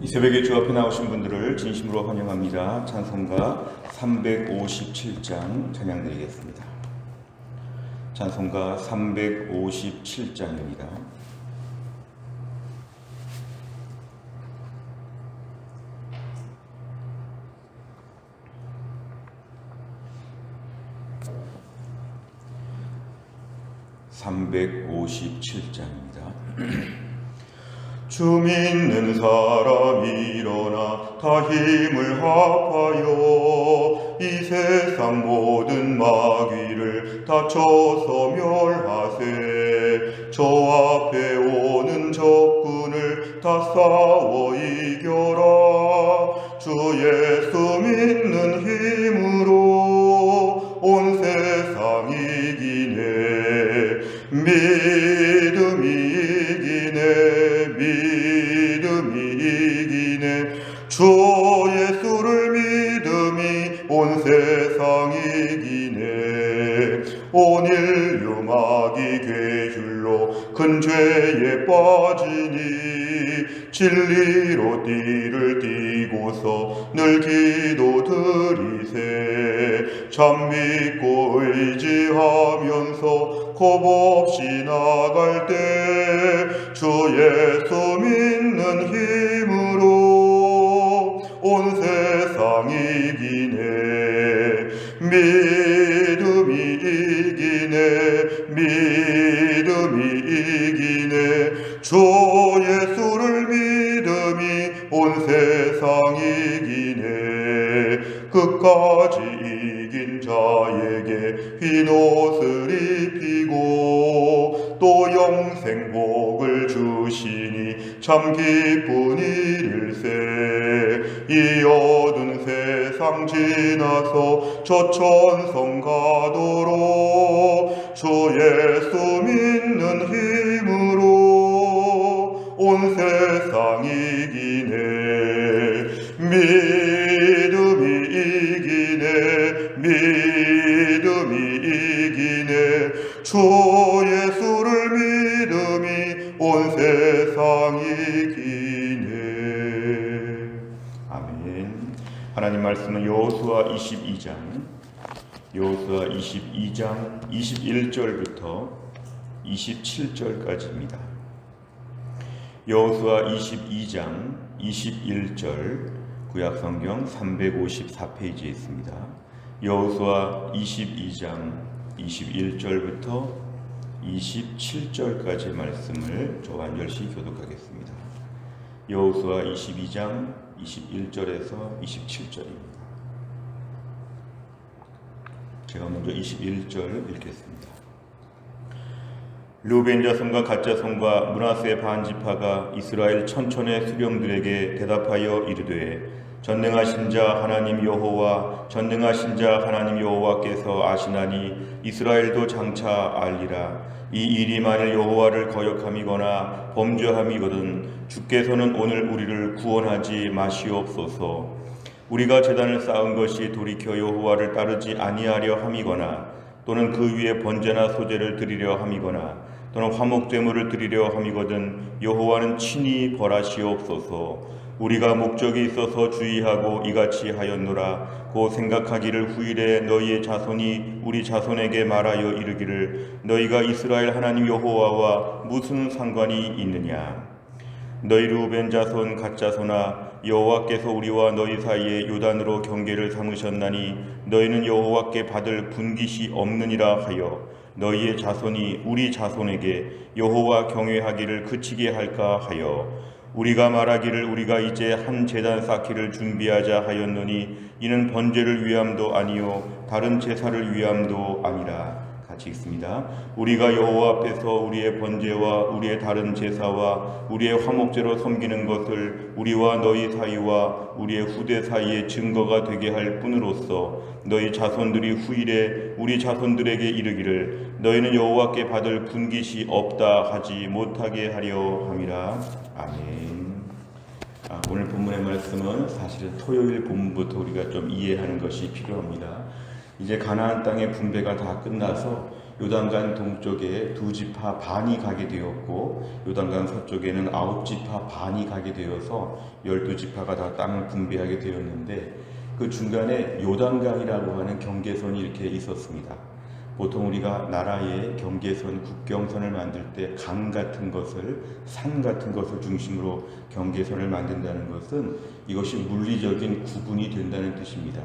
이 새벽에 주 앞에 나오신 분들을 진심으로 환영합니다. 찬송가 357장 찬양 드리겠습니다. 찬송가 357장입니다. 주 믿는 사람 일어나 다 힘을 합하여 이 세상 모든 마귀를 다쳐서 멸하세. 저 앞에 오는 적군을 다 싸워 이겨라. 주 예수 믿는 힘으로 온 세상 이기네. 믿음이 이기네. 주 예수를 믿음이 온 세상 이기네. 온 인류 마귀 괴휼로 큰 죄에 빠지니 진리로 띠를 띠고서 늘 기도드리세. 참 믿고 의지하면서 겁없이 나갈 때 주 예수 믿는 힘으로 온 세상 이기네. 믿음이 이기네. 주 예수를 믿음이 온 세상 이기네. 끝까지 이긴 자에게 흰 옷을 입히고 또 영생 복을 주시니 참 기쁜 일일세. 이 어두운 세상 지나서 저 천성 가도록 주 예수 믿는 힘으로 온 세상 이기네. 믿음이 이기네. 주 예수를 믿음이 온 세상 이기네. 아멘. 하나님 말씀은 여호수아 22장 21절부터 27절까지입니다. 여호수아 22장 21절 구약성경 354페이지에 있습니다. 여호수아 22장 21절부터 27절까지의 말씀을 저 한 절씩 교독하겠습니다. 여호수아 22장 21절에서 27절입니다. 제가 먼저 21절 읽겠습니다. 르우벤 자손과 갓 자손과 므낫세 반 지파가 이스라엘 천촌의 수령들에게 대답하여 이르되 전능하신 자 하나님 여호와 전능하신 자 하나님 여호와께서 아시나니 이스라엘도 장차 알리라. 이 일이 만일 여호와를 거역함이거나 범죄함이거든 주께서는 오늘 우리를 구원하지 마시옵소서. 우리가 제단을 쌓은 것이 돌이켜 여호와를 따르지 아니하려 함이거나 또는 그 위에 번제나 소제를 드리려 함이거나 또는 화목제물을 드리려 함이거든 여호와는 친히 벌하시옵소서. 우리가 목적이 있어서 주의하고 이같이 하였노라. 고 생각하기를 후일에 너희의 자손이 우리 자손에게 말하여 이르기를 너희가 이스라엘 하나님 여호와와 무슨 상관이 있느냐. 너희 르우벤 자손 갓 자손아 여호와께서 우리와 너희 사이에 요단으로 경계를 삼으셨나니 너희는 여호와께 받을 분깃이 없느니라 하여 너희의 자손이 우리 자손에게 여호와 경외하기를 그치게 할까 하여 우리가 말하기를 우리가 이제 한 제단 쌓기를 준비하자 하였노니 이는 번제를 위함도 아니요 다른 제사를 위함도 아니라. 같이 읽습니다. 우리가 여호와 앞에서 우리의 번제와 우리의 다른 제사와 우리의 화목제로 섬기는 것을 우리와 너희 사이와 우리의 후대 사이에 증거가 되게 할 뿐으로써 너희 자손들이 후일에 우리 자손들에게 이르기를 너희는 여호와께 받을 분깃이 없다 하지 못하게 하려 함이라. 아멘. 오늘 본문의 말씀은 사실은 토요일 본문부터 우리가 좀 이해하는 것이 필요합니다. 이제 가나안 땅의 분배가 다 끝나서 요단강 동쪽에 2지파 반이 가게 되었고 요단강 서쪽에는 9지파 반이 가게 되어서 12지파가 다 땅을 분배하게 되었는데 그 중간에 요단강이라고 하는 경계선이 이렇게 있었습니다. 보통 우리가 나라의 경계선, 국경선을 만들 때 강 같은 것을, 산 같은 것을 중심으로 경계선을 만든다는 것은 이것이 물리적인 구분이 된다는 뜻입니다.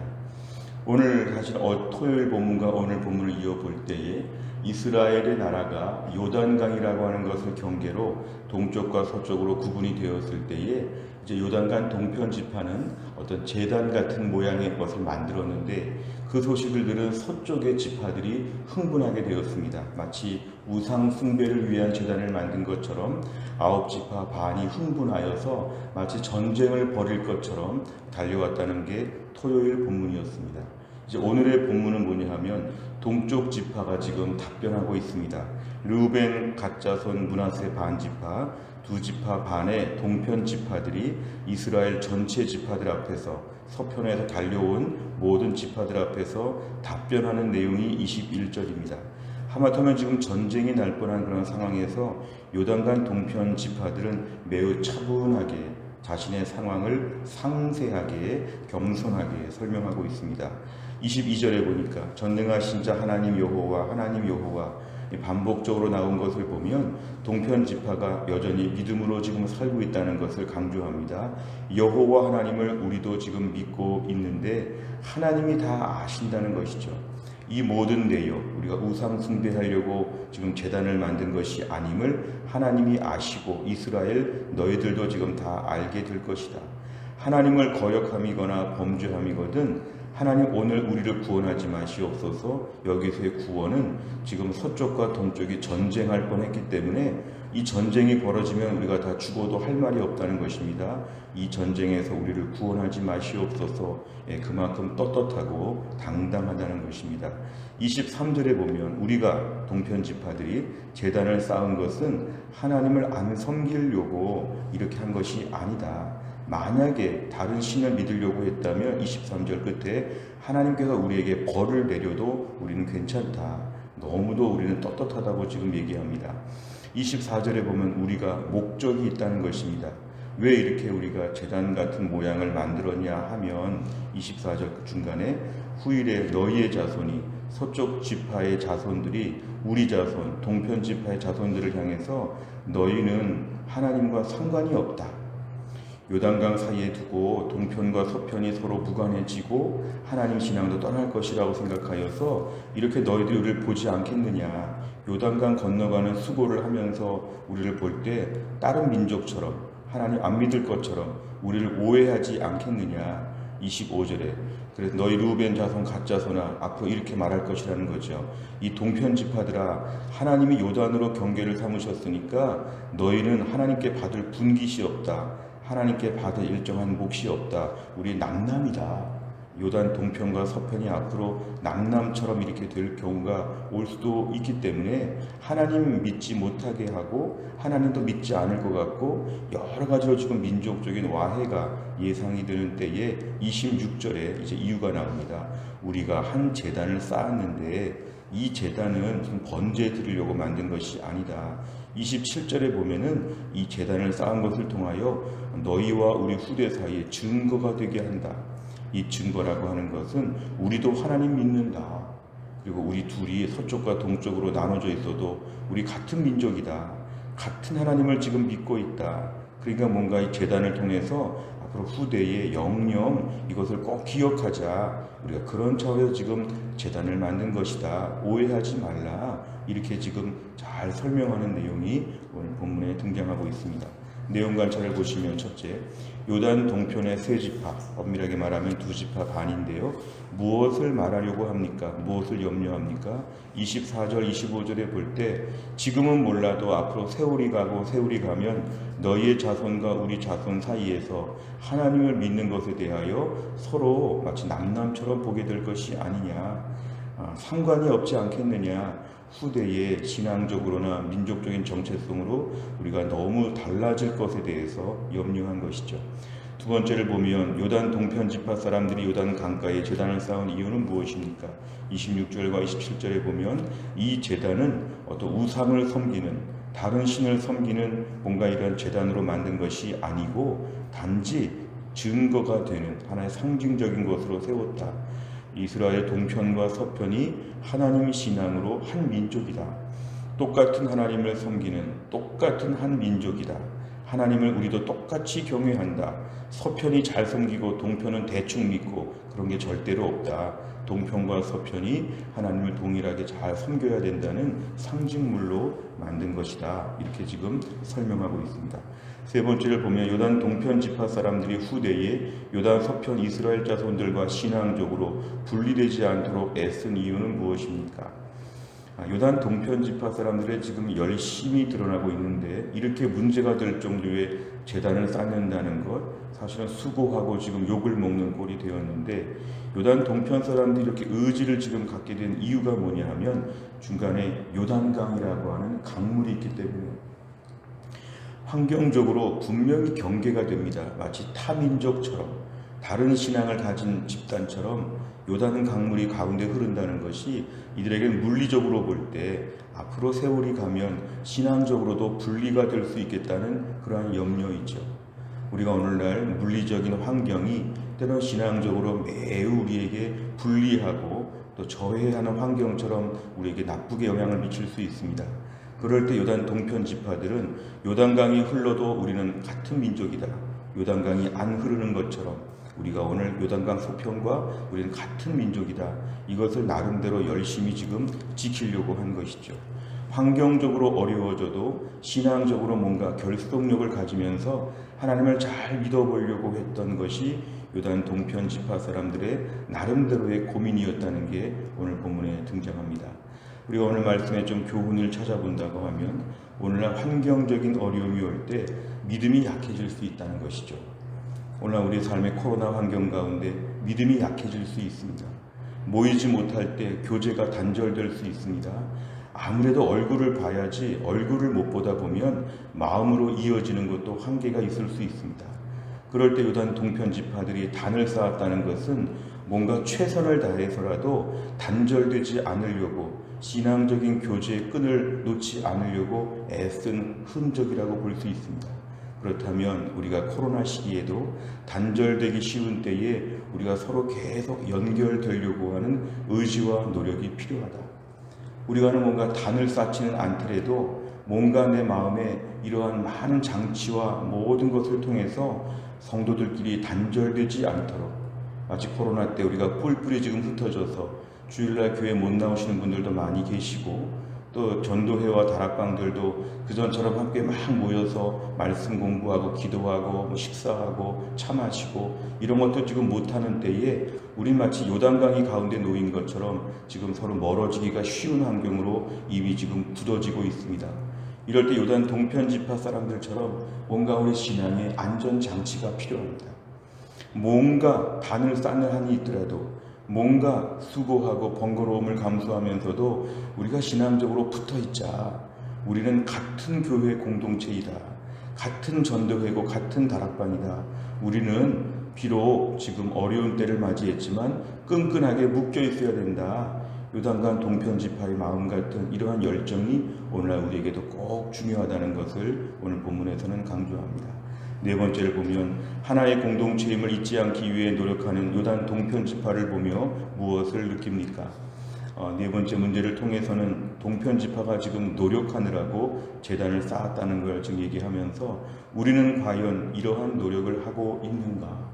오늘 사실 토요일 본문과 오늘 본문을 이어볼 때에 이스라엘의 나라가 요단강이라고 하는 것을 경계로 동쪽과 서쪽으로 구분이 되었을 때에 이제 요단강 동편 지파는 어떤 제단 같은 모양의 것을 만들었는데 그 소식을 들은 서쪽의 지파들이 흥분하게 되었습니다. 마치 우상 숭배를 위한 제단을 만든 것처럼 9지파 반이 흥분하여서 마치 전쟁을 벌일 것처럼 달려왔다는 게 토요일 본문이었습니다. 이제 오늘의 본문은 뭐냐 하면 동쪽 지파가 지금 답변하고 있습니다. 르우벤 갓자손 므낫세 반지파 2지파 반의 동편 지파들이 이스라엘 전체 지파들 앞에서 서편에서 달려온 모든 지파들 앞에서 답변하는 내용이 21절입니다. 하마터면 지금 전쟁이 날 뻔한 그런 상황에서 요단강 동편 지파들은 매우 차분하게 자신의 상황을 상세하게 겸손하게 설명하고 있습니다. 22절에 보니까 전능하신 자 하나님 여호와 하나님 여호와 반복적으로 나온 것을 보면 동편 지파가 여전히 믿음으로 지금 살고 있다는 것을 강조합니다. 여호와 하나님을 우리도 지금 믿고 있는데 하나님이 다 아신다는 것이죠. 이 모든 내용, 우리가 우상 숭배하려고 지금 제단을 만든 것이 아님을 하나님이 아시고 이스라엘 너희들도 지금 다 알게 될 것이다. 하나님을 거역함이거나 범죄함이거든 하나님 오늘 우리를 구원하지 마시옵소서. 여기서의 구원은 지금 서쪽과 동쪽이 전쟁할 뻔했기 때문에 이 전쟁이 벌어지면 우리가 다 죽어도 할 말이 없다는 것입니다. 이 전쟁에서 우리를 구원하지 마시옵소서. 그만큼 떳떳하고 당당하다는 것입니다. 23절에 보면 우리가 동편 지파들이 제단을 쌓은 것은 하나님을 안 섬기려고 이렇게 한 것이 아니다. 만약에 다른 신을 믿으려고 했다면 23절 끝에 하나님께서 우리에게 벌을 내려도 우리는 괜찮다. 너무도 우리는 떳떳하다고 지금 얘기합니다. 24절에 보면 우리가 목적이 있다는 것입니다. 왜 이렇게 우리가 제단 같은 모양을 만들었냐 하면 24절 중간에 후일에 너희의 자손이 서쪽 지파의 자손들이 우리 자손 동편 지파의 자손들을 향해서 너희는 하나님과 상관이 없다. 요단강 사이에 두고 동편과 서편이 서로 무관해지고 하나님 신앙도 떠날 것이라고 생각하여서 이렇게 너희들이 우리를 보지 않겠느냐. 요단강 건너가는 수고를 하면서 우리를 볼 때 다른 민족처럼 하나님 안 믿을 것처럼 우리를 오해하지 않겠느냐. 25절에 그래서 너희 르우벤 자손 갓 자손아 앞으로 이렇게 말할 것이라는 거죠. 이 동편 지파들아 하나님이 요단으로 경계를 삼으셨으니까 너희는 하나님께 받을 분깃이 없다. 하나님께 받을 일정한 몫이 없다. 우리 남남이다. 요단 동편과 서편이 앞으로 남남처럼 이렇게 될 경우가 올 수도 있기 때문에 하나님 믿지 못하게 하고 하나님도 믿지 않을 것 같고 여러 가지로 지금 민족적인 와해가 예상이 되는 때에 26절에 이제 이유가 나옵니다. 우리가 한 제단을 쌓았는데 이 제단은 지금 번제 드리려고 만든 것이 아니다. 27절에 보면은 이 제단을 쌓은 것을 통하여 너희와 우리 후대 사이에 증거가 되게 한다. 이 증거라고 하는 것은 우리도 하나님 믿는다. 그리고 우리 둘이 서쪽과 동쪽으로 나눠져 있어도 우리 같은 민족이다. 같은 하나님을 지금 믿고 있다. 그러니까 뭔가 이 제단을 통해서 앞으로 후대에 영영 이것을 꼭 기억하자. 우리가 그런 차원에서 지금 제단을 만든 것이다. 오해하지 말라. 이렇게 지금 잘 설명하는 내용이 오늘 본문에 등장하고 있습니다. 내용 관찰을 보시면 첫째, 요단 동편의 세 지파, 엄밀하게 말하면 2지파 반인데요. 무엇을 말하려고 합니까? 무엇을 염려합니까? 24절, 25절에 볼 때 지금은 몰라도 앞으로 세월이 가고 세월이 가면 너희의 자손과 우리 자손 사이에서 하나님을 믿는 것에 대하여 서로 마치 남남처럼 보게 될 것이 아니냐. 상관이 없지 않겠느냐. 후대에 신앙적으로나 민족적인 정체성으로 우리가 너무 달라질 것에 대해서 염려한 것이죠. 두 번째를 보면 요단 동편 지파 사람들이 요단 강가에 제단을 쌓은 이유는 무엇입니까? 26절과 27절에 보면 이 제단은 어떤 우상을 섬기는, 다른 신을 섬기는 뭔가 이런 제단으로 만든 것이 아니고 단지 증거가 되는 하나의 상징적인 것으로 세웠다. 이스라엘 동편과 서편이 하나님 신앙으로 한 민족이다. 똑같은 하나님을 섬기는 똑같은 한 민족이다. 하나님을 우리도 똑같이 경외한다. 서편이 잘 섬기고 동편은 대충 믿고 그런 게 절대로 없다. 동편과 서편이 하나님을 동일하게 잘 섬겨야 된다는 상징물로 만든 것이다. 이렇게 지금 설명하고 있습니다. 세 번째를 보면 요단 동편 지파 사람들이 후대에 요단 서편 이스라엘 자손들과 신앙적으로 분리되지 않도록 애쓴 이유는 무엇입니까? 요단 동편 지파 사람들의 지금 열심히 드러나고 있는데 이렇게 문제가 될 정도의 제단을 쌓는다는 것, 사실은 수고하고 지금 욕을 먹는 꼴이 되었는데, 요단 동편 사람들이 이렇게 의지를 지금 갖게 된 이유가 뭐냐 하면 중간에 요단강이라고 하는 강물이 있기 때문에 환경적으로 분명히 경계가 됩니다. 마치 타민족처럼, 다른 신앙을 가진 집단처럼 요단 강물이 가운데 흐른다는 것이 이들에게는 물리적으로 볼 때 앞으로 세월이 가면 신앙적으로도 분리가 될 수 있겠다는 그러한 염려이죠. 우리가 오늘날 물리적인 환경이 때론 신앙적으로 매우 우리에게 불리하고 또 저해하는 환경처럼 우리에게 나쁘게 영향을 미칠 수 있습니다. 그럴 때 요단 동편 지파들은 요단강이 흘러도 우리는 같은 민족이다. 요단강이 안 흐르는 것처럼 우리가 오늘 요단강 서편과 우리는 같은 민족이다. 이것을 나름대로 열심히 지금 지키려고 한 것이죠. 환경적으로 어려워져도 신앙적으로 뭔가 결속력을 가지면서 하나님을 잘 믿어보려고 했던 것이 요단 동편 지파 사람들의 나름대로의 고민이었다는 게 오늘 본문에 등장합니다. 우리가 오늘 말씀에 좀 교훈을 찾아본다고 하면 오늘날 환경적인 어려움이 올 때 믿음이 약해질 수 있다는 것이죠. 오늘날 우리 삶의 코로나 환경 가운데 믿음이 약해질 수 있습니다. 모이지 못할 때 교제가 단절될 수 있습니다. 아무래도 얼굴을 봐야지 얼굴을 못 보다 보면 마음으로 이어지는 것도 한계가 있을 수 있습니다. 그럴 때 요단 동편 지파들이 단을 쌓았다는 것은 뭔가 최선을 다해서라도 단절되지 않으려고, 신앙적인 교제의 끈을 놓지 않으려고 애쓴 흔적이라고 볼 수 있습니다. 그렇다면 우리가 코로나 시기에도 단절되기 쉬운 때에 우리가 서로 계속 연결되려고 하는 의지와 노력이 필요하다. 우리가는 뭔가 단을 쌓지는 않더라도 뭔가 내 마음에 이러한 많은 장치와 모든 것을 통해서 성도들끼리 단절되지 않도록, 마치 코로나 때 우리가 뿔뿔이 지금 흩어져서 주일날 교회 못 나오시는 분들도 많이 계시고, 또 전도회와 다락방들도 그전처럼 함께 막 모여서 말씀 공부하고 기도하고 식사하고 차 마시고 이런 것도 지금 못하는 때에 우리 마치 요단강이 가운데 놓인 것처럼 지금 서로 멀어지기가 쉬운 환경으로 이미 지금 굳어지고 있습니다. 이럴 때 요단 동편 지파 사람들처럼 뭔가 우리 신앙에 안전장치가 필요합니다. 뭔가 단을 쌓는 한이 있더라도 뭔가 수고하고 번거로움을 감수하면서도 우리가 신앙적으로 붙어있자. 우리는 같은 교회 공동체이다. 같은 전도회고 같은 다락방이다. 우리는 비록 지금 어려운 때를 맞이했지만 끈끈하게 묶여 있어야 된다. 요단강 동편 지파의 마음 같은 이러한 열정이 오늘날 우리에게도 꼭 중요하다는 것을 오늘 본문에서는 강조합니다. 네 번째를 보면 하나의 공동체임을 잊지 않기 위해 노력하는 요단 동편 지파를 보며 무엇을 느낍니까? 네 번째 문제를 통해서는 동편 지파가 지금 노력하느라고 제단을 쌓았다는 걸 지금 얘기하면서 우리는 과연 이러한 노력을 하고 있는가?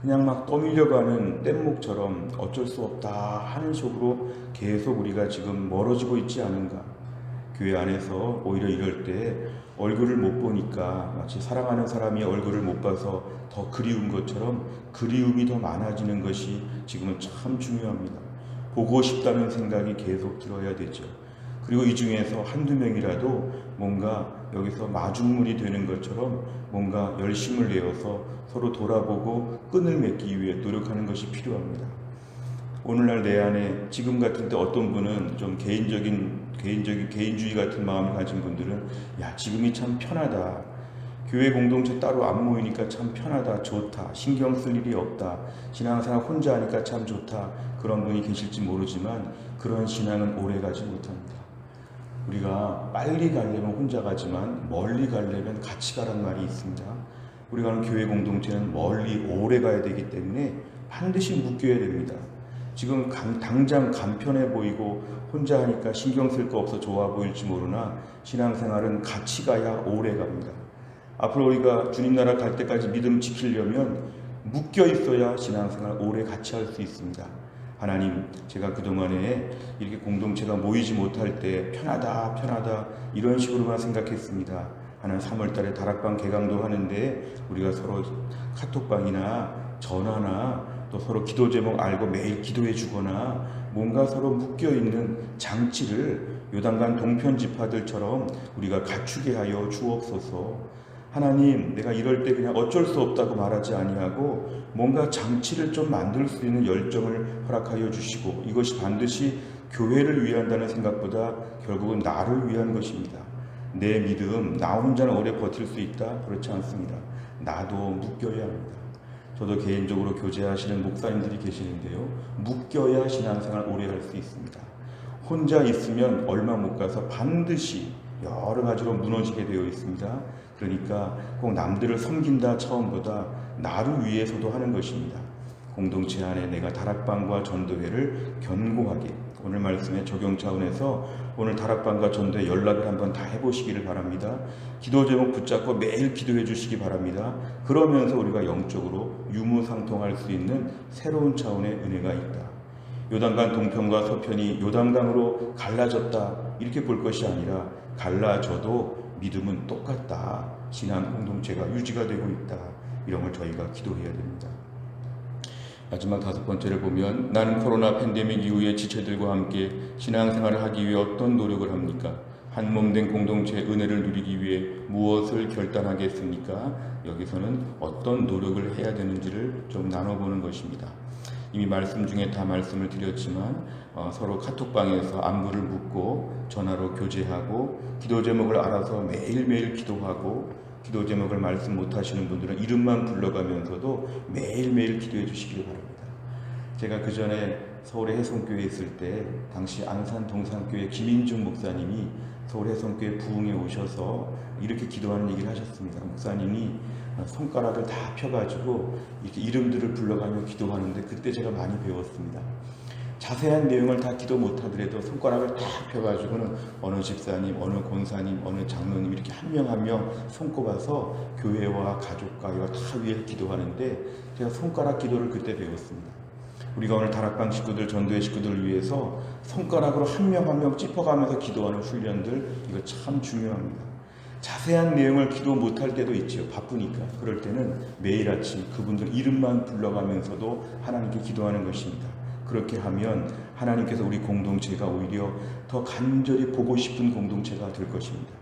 그냥 막 떠밀려가는 뗏목처럼 어쩔 수 없다 하는 속으로 계속 우리가 지금 멀어지고 있지 않은가? 교회 안에서 오히려 이럴 때 얼굴을 못 보니까 마치 사랑하는 사람이 얼굴을 못 봐서 더 그리운 것처럼 그리움이 더 많아지는 것이 지금은 참 중요합니다. 보고 싶다는 생각이 계속 들어야 되죠. 그리고 이 중에서 한두 명이라도 뭔가 여기서 마중물이 되는 것처럼 뭔가 열심을 내어서 서로 돌아보고 끈을 맺기 위해 노력하는 것이 필요합니다. 오늘날 내 안에 지금 같은 때 어떤 분은 좀 개인주의 같은 마음을 가진 분들은 야, 지금이 참 편하다. 교회 공동체 따로 안 모이니까 참 편하다, 좋다, 신경 쓸 일이 없다, 신앙생활 혼자 하니까 참 좋다, 그런 분이 계실지 모르지만 그런 신앙은 오래가지 못합니다. 우리가 빨리 가려면 혼자 가지만 멀리 가려면 같이 가란 말이 있습니다. 우리가 하는 교회 공동체는 멀리 오래 가야 되기 때문에 반드시 묶여야 됩니다. 지금 당장 간편해 보이고 혼자 하니까 신경 쓸 거 없어 좋아 보일지 모르나 신앙생활은 같이 가야 오래 갑니다. 앞으로 우리가 주님 나라 갈 때까지 믿음 지키려면 묶여 있어야 신앙생활 오래 같이 할 수 있습니다. 하나님, 제가 그동안에 이렇게 공동체가 모이지 못할 때 편하다 이런 식으로만 생각했습니다. 하나님, 3월달에 다락방 개강도 하는데 우리가 서로 카톡방이나 전화나 또 서로 기도 제목 알고 매일 기도해 주거나 뭔가 서로 묶여있는 장치를 요단강 동편 지파들처럼 우리가 갖추게 하여 주옵소서. 하나님, 내가 이럴 때 그냥 어쩔 수 없다고 말하지 아니하고 뭔가 장치를 좀 만들 수 있는 열정을 허락하여 주시고, 이것이 반드시 교회를 위한다는 생각보다 결국은 나를 위한 것입니다. 내 믿음, 나 혼자는 오래 버틸 수 있다? 그렇지 않습니다. 나도 묶여야 합니다. 저도 개인적으로 교제하시는 목사님들이 계시는데요, 묶여야 신앙생활 오래 할 수 있습니다. 혼자 있으면 얼마 못 가서 반드시 여러 가지로 무너지게 되어 있습니다. 그러니까 꼭 남들을 섬긴다 처음보다 나를 위해서도 하는 것입니다. 공동체 안에 내가 다락방과 전도회를 견고하게, 오늘 말씀의 적용 차원에서 오늘 다락방과 전도회 연락을 한번 다 해보시기를 바랍니다. 기도 제목 붙잡고 매일 기도해 주시기 바랍니다. 그러면서 우리가 영적으로 유무상통할 수 있는 새로운 차원의 은혜가 있다. 요단강 동편과 서편이 요단강으로 갈라졌다 이렇게 볼 것이 아니라 갈라져도 믿음은 똑같다. 신앙 공동체가 유지가 되고 있다. 이런 걸 저희가 기도해야 됩니다. 마지막 5번째를 보면, 나는 코로나 팬데믹 이후에 지체들과 함께 신앙생활을 하기 위해 어떤 노력을 합니까? 한 몸 된 공동체의 은혜를 누리기 위해 무엇을 결단하겠습니까? 여기서는 어떤 노력을 해야 되는지를 좀 나눠보는 것입니다. 이미 말씀 중에 다 말씀을 드렸지만 서로 카톡방에서 안부를 묻고 전화로 교제하고 기도 제목을 알아서 매일매일 기도하고, 기도 제목을 말씀 못하시는 분들은 이름만 불러가면서도 매일매일 기도해 주시기를 바랍니다. 제가 그 전에 서울의 혜성교회에 있을 때 당시 안산 동산교회 김인중 목사님이 서울 혜성교회 부흥에 오셔서 이렇게 기도하는 얘기를 하셨습니다. 목사님이 손가락을 다 펴가지고 이렇게 이름들을 불러가며 기도하는데, 그때 제가 많이 배웠습니다. 자세한 내용을 다 기도 못하더라도 손가락을 다 펴가지고는 어느 집사님, 어느 권사님, 어느 장로님 이렇게 한 명 한 명 손꼽아서 교회와 가족과 다 위해 기도하는데, 제가 손가락 기도를 그때 배웠습니다. 우리가 오늘 다락방 식구들, 전도회 식구들을 위해서 손가락으로 한 명 한 명 짚어가면서 기도하는 훈련들, 이거 참 중요합니다. 자세한 내용을 기도 못할 때도 있죠. 바쁘니까. 그럴 때는 매일 아침 그분들 이름만 불러가면서도 하나님께 기도하는 것입니다. 그렇게 하면 하나님께서 우리 공동체가 오히려 더 간절히 보고 싶은 공동체가 될 것입니다.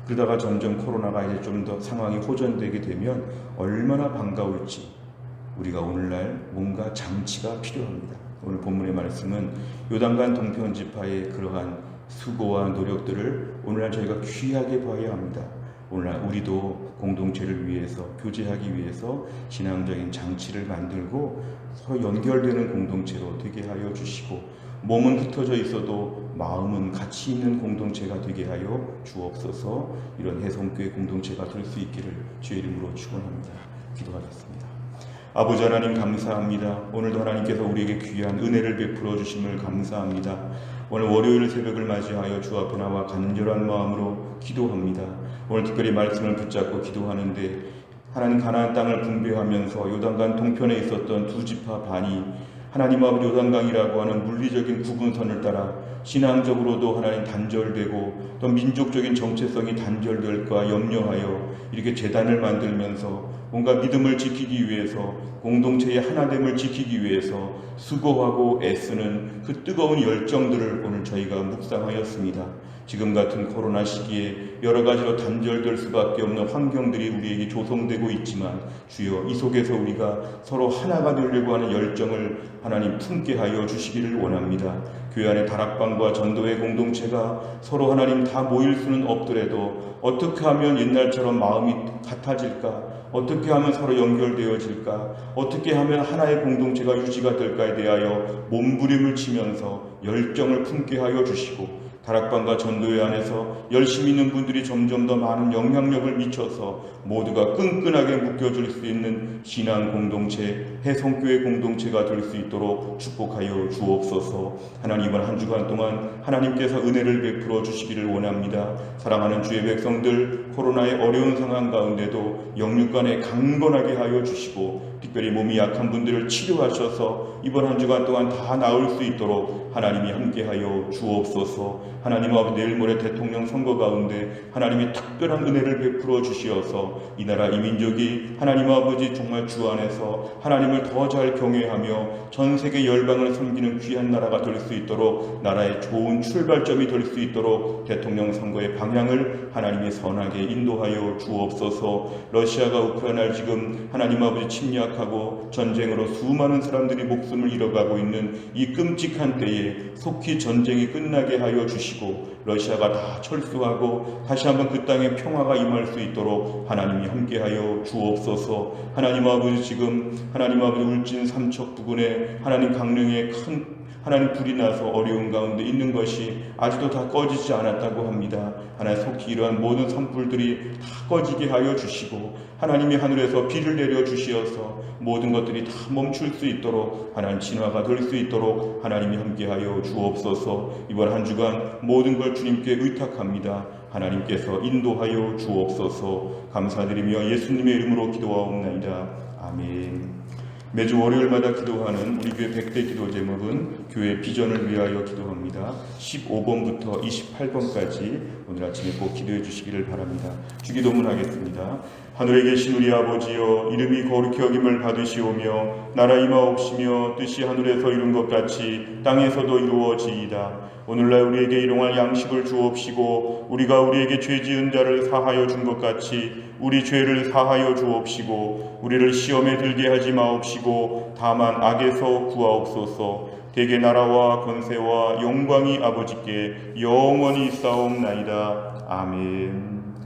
그러다가 점점 코로나가 이제 좀 더 상황이 호전되게 되면 얼마나 반가울지, 우리가 오늘날 뭔가 장치가 필요합니다. 오늘 본문의 말씀은 요단강 동편 지파의 그러한 수고와 노력들을 오늘날 저희가 귀하게 봐야 합니다. 오늘날 우리도 공동체를 위해서, 교제하기 위해서 신앙적인 장치를 만들고 서로 연결되는 공동체로 되게 하여 주시고, 몸은 흩어져 있어도 마음은 같이 있는 공동체가 되게 하여 주옵소서. 이런 혜성교회 공동체가 될 수 있기를 주의 이름으로 축원합니다. 기도하겠습니다. 아버지 하나님, 감사합니다. 오늘도 하나님께서 우리에게 귀한 은혜를 베풀어 주심을 감사합니다. 오늘 월요일 새벽을 맞이하여 주 앞에 나와 간절한 마음으로 기도합니다. 오늘 특별히 말씀을 붙잡고 기도하는데, 하나님 가나안 땅을 분배하면서 요단강 동편에 있었던 두 지파 반이 하나님 아버지 요단강이라고 하는 물리적인 구분선을 따라 신앙적으로도 하나님 단절되고 또 민족적인 정체성이 단절될까 염려하여 이렇게 제단을 만들면서 뭔가 믿음을 지키기 위해서, 공동체의 하나됨을 지키기 위해서 수고하고 애쓰는 그 뜨거운 열정들을 오늘 저희가 묵상하였습니다. 지금 같은 코로나 시기에 여러 가지로 단절될 수밖에 없는 환경들이 우리에게 조성되고 있지만 주여 이 속에서 우리가 서로 하나가 되려고 하는 열정을 하나님 품게 하여 주시기를 원합니다. 교회 안에 다락방과 전도회 공동체가 서로 하나님 다 모일 수는 없더라도 어떻게 하면 옛날처럼 마음이 같아질까? 어떻게 하면 서로 연결되어질까? 어떻게 하면 하나의 공동체가 유지가 될까에 대하여 몸부림을 치면서 열정을 품게 하여 주시고 다락방과 전도회 안에서 열심히 있는 분들이 점점 더 많은 영향력을 미쳐서 모두가 끈끈하게 묶여질 수 있는 신앙 공동체, 해성교회 공동체가 될 수 있도록 축복하여 주옵소서. 하나님 이번 한 주간 동안 하나님께서 은혜를 베풀어 주시기를 원합니다. 사랑하는 주의 백성들, 코로나의 어려운 상황 가운데도 영육간에 강건하게 하여 주시고 특별히 몸이 약한 분들을 치료하셔서 이번 한 주간 동안 다 나을 수 있도록 하나님이 함께하여 주옵소서. 하나님 아버지 내일 모레 대통령 선거 가운데 하나님이 특별한 은혜를 베풀어 주시어서 이 나라 이 민족이 하나님 아버지 정말 주 안에서 하나님을 더 잘 경외하며 전 세계 열방을 섬기는 귀한 나라가 될 수 있도록 나라의 좋은 출발점이 될 수 있도록 대통령 선거의 방향을 하나님이 선하게 인도하여 주옵소서. 러시아가 우크라이나를 지금 하나님 아버지 침략하고 전쟁으로 수많은 사람들이 목숨을 잃어가고 있는 이 끔찍한 때에 속히 전쟁이 끝나게 하여 주시고 러시아가 다 철수하고 다시 한번 그 땅에 평화가 임할 수 있도록 하나님이 함께하여 주옵소서. 하나님 아버지 지금 하나님 아버지 울진 삼척 부근에 하나님 강릉에 큰 하나님 불이 나서 어려운 가운데 있는 것이 아직도 다 꺼지지 않았다고 합니다. 하나님 속히 이러한 모든 산불들이 다 꺼지게 하여 주시고 하나님이 하늘에서 비를 내려 주시어서 모든 것들이 다 멈출 수 있도록 하나님 진화가 될 수 있도록 하나님이 함께하여 주옵소서. 이번 한 주간 모든 걸 주님께 의탁합니다. 하나님께서 인도하여 주옵소서. 감사드리며 예수님의 이름으로 기도하옵나이다. 아멘. 매주 월요일마다 기도하는 우리 교회 100대 기도 제목은 교회 비전을 위하여 기도합니다. 15번부터 28번까지 오늘 아침에 꼭 기도해 주시기를 바랍니다. 주기도문 하겠습니다. 하늘에 계신 우리 아버지여, 이름이 거룩히 여김을 받으시오며 나라 임하옵시며 뜻이 하늘에서 이룬 것 같이 땅에서도 이루어지이다. 오늘날 우리에게 일용할 양식을 주옵시고 우리가 우리에게 죄 지은 자를 사하여 준 것 같이 우리 죄를 사하여 주옵시고 우리를 시험에 들게 하지 마옵시고 다만 악에서 구하옵소서. 대개 나라와 권세와 영광이 아버지께 영원히 있사옵나이다. 아멘.